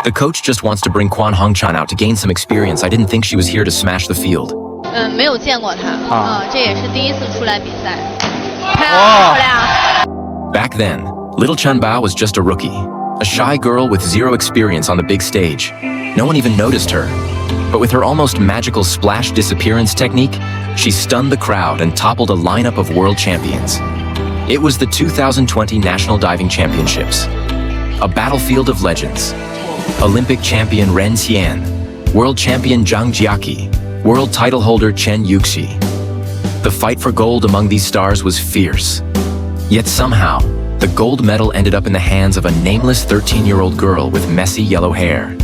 The coach just wants to bring Quan Hongchan out to gain some experience. I didn't think she was here to smash the field. 没有见过她这也是第一次出来比赛。漂亮。 Back then, little Chanbao was just a rookie, a shy girl with zero experience on the big stage. No one even noticed her. But with her almost magical splash disappearance technique, she stunned the crowd and toppled a lineup of world champions. It was the 2020 National Diving Championships, a battlefield of legends. Olympic champion Ren Xian, world champion Zhang Jiaqi, world title holder Chen Yuxi. The fight for gold among these stars was fierce. Yet somehow, the gold medal ended up in the hands of a nameless 13-year-old girl with messy yellow hair.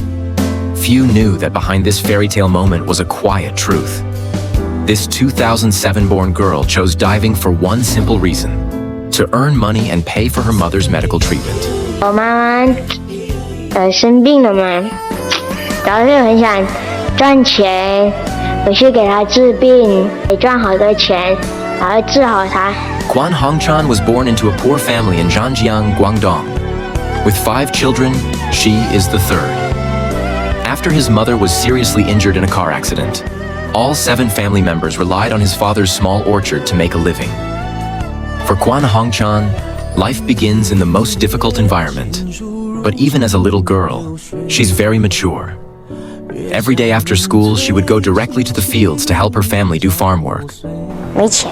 Few knew that behind this fairy tale moment was a quiet truth. This 2007-born girl chose diving for one simple reason: to earn money and pay for her mother's medical treatment. 我妈妈生病了嘛，然后就很想赚钱，我去给她治病，赚好多钱，然后治好她。 Quan Hongchan was born into a poor family in Zhanjiang, Guangdong. With 5 children, she is the third. After his mother was seriously injured in a car accident, all 7 family members relied on his father's small orchard to make a living. For Quan Hongchan, life begins in the most difficult environment. But even as a little girl, she's very mature. Every day after school, she would go directly to the fields to help her family do farm work. 没钱。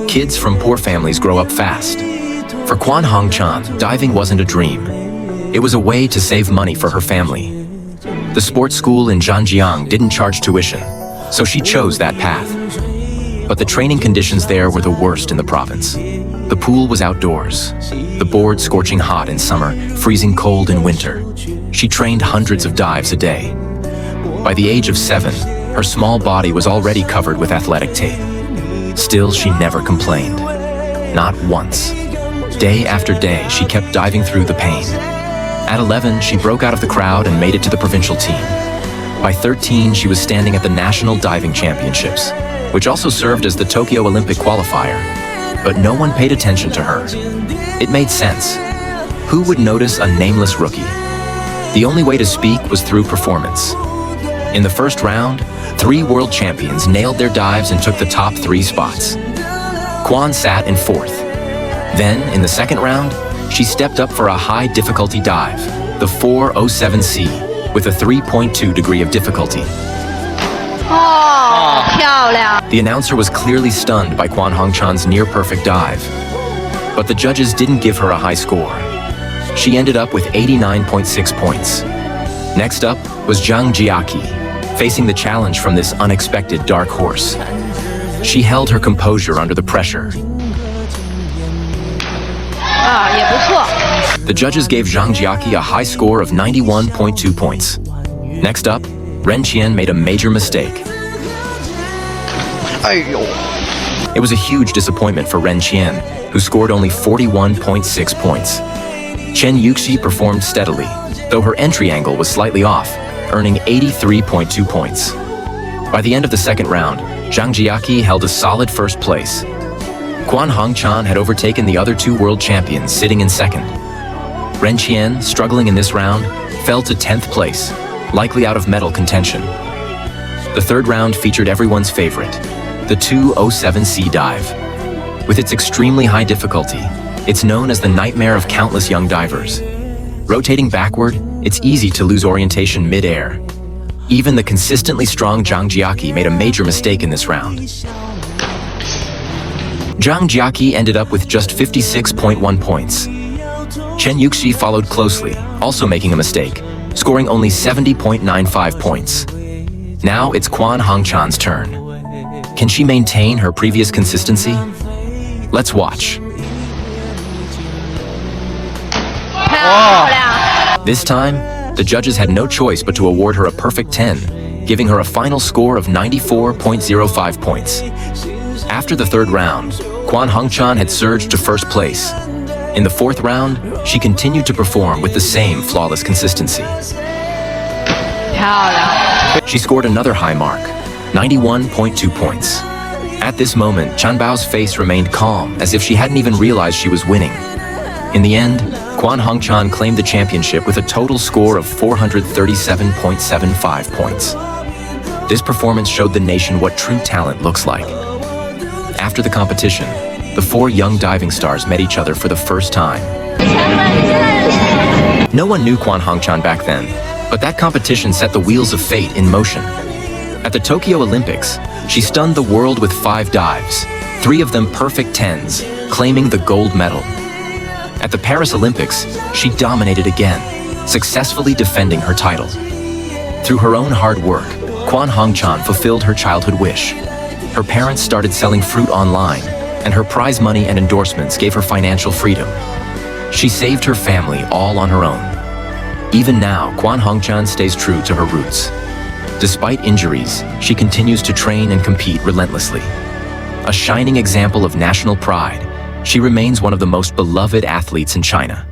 Kids from poor families grow up fast. For Quan Hongchan, diving wasn't a dream. It was a way to save money for her family. The sports school in Zhanjiang didn't charge tuition, so she chose that path. But the training conditions there were the worst in the province. The pool was outdoors, the board scorching hot in summer, freezing cold in winter. She trained hundreds of dives a day. By the age of 7, her small body was already covered with athletic tape. Still, she never complained. Not once. Day after day, she kept diving through the pain. At 11, she broke out of the crowd and made it to the provincial team. By 13, she was standing at the National Diving Championships, which also served as the Tokyo Olympic qualifier. But no one paid attention to her. It made sense. Who would notice a nameless rookie? The only way to speak was through performance. In the first round, 3 world champions nailed their dives and took the top 3 spots. Quan sat in 4th. Then, in the second round, she stepped up for a high difficulty dive, the 407C, with a 3.2 degree of difficulty. 漂亮。 The announcer was clearly stunned by Quan Hongchan's near-perfect dive. But the judges didn't give her a high score. She ended up with 89.6 points. Next up was Zhang Jiaqi, facing the challenge from this unexpected dark horse. She held her composure under the pressure. 也不错。 The judges gave Zhang Jiaqi a high score of 91.2 points. Next up, Ren Xian made a major mistake. It was a huge disappointment for Ren Xian, who scored only 41.6 points. Chen Yuxi performed steadily, though her entry angle was slightly off, earning 83.2 points. By the end of the second round, Zhang Jiaqi held a solid first place. Quan Hongchan had overtaken the other 2 world champions, sitting in second. Ren Xian, struggling in this round, fell to 10th place, likely out of medal contention. The third round featured everyone's favorite, the 207C dive. With its extremely high difficulty, it's known as the nightmare of countless young divers. Rotating backward, it's easy to lose orientation mid-air. Even the consistently strong Zhang Jiaqi made a major mistake in this round. Zhang Jiaqi ended up with just 56.1 points. Chen Yuxi followed closely, also making a mistake, scoring only 70.95 points. Now it's Quan Hongchan's turn. Can she maintain her previous consistency? Let's watch. 漂亮。 This time, the judges had no choice but to award her a perfect 10, giving her a final score of 94.05 points. After the third round, Quan Hongchan had surged to first place. In the fourth round, she continued to perform with the same flawless consistency. 漂亮。 She scored another high mark, 91.2 points. At this moment, Chanbao's face remained calm, as if she hadn't even realized she was winning. In the end, Quan Hongchan claimed the championship with a total score of 437.75 points. This performance showed the nation what true talent looks like. After the competition, the four young diving stars met each other for the first time. No one knew Quan Hongchan back then, but that competition set the wheels of fate in motion. At the Tokyo Olympics, she stunned the world with 5 dives, 3 of them perfect 10s, claiming the gold medal. At the Paris Olympics, she dominated again, successfully defending her title. Through her own hard work, Quan Hongchan fulfilled her childhood wish. Her parents started selling fruit online, and her prize money and endorsements gave her financial freedom. She saved her family all on her own. Even now, Quan Hongchan stays true to her roots. Despite injuries, she continues to train and compete relentlessly. A shining example of national pride, she remains one of the most beloved athletes in China.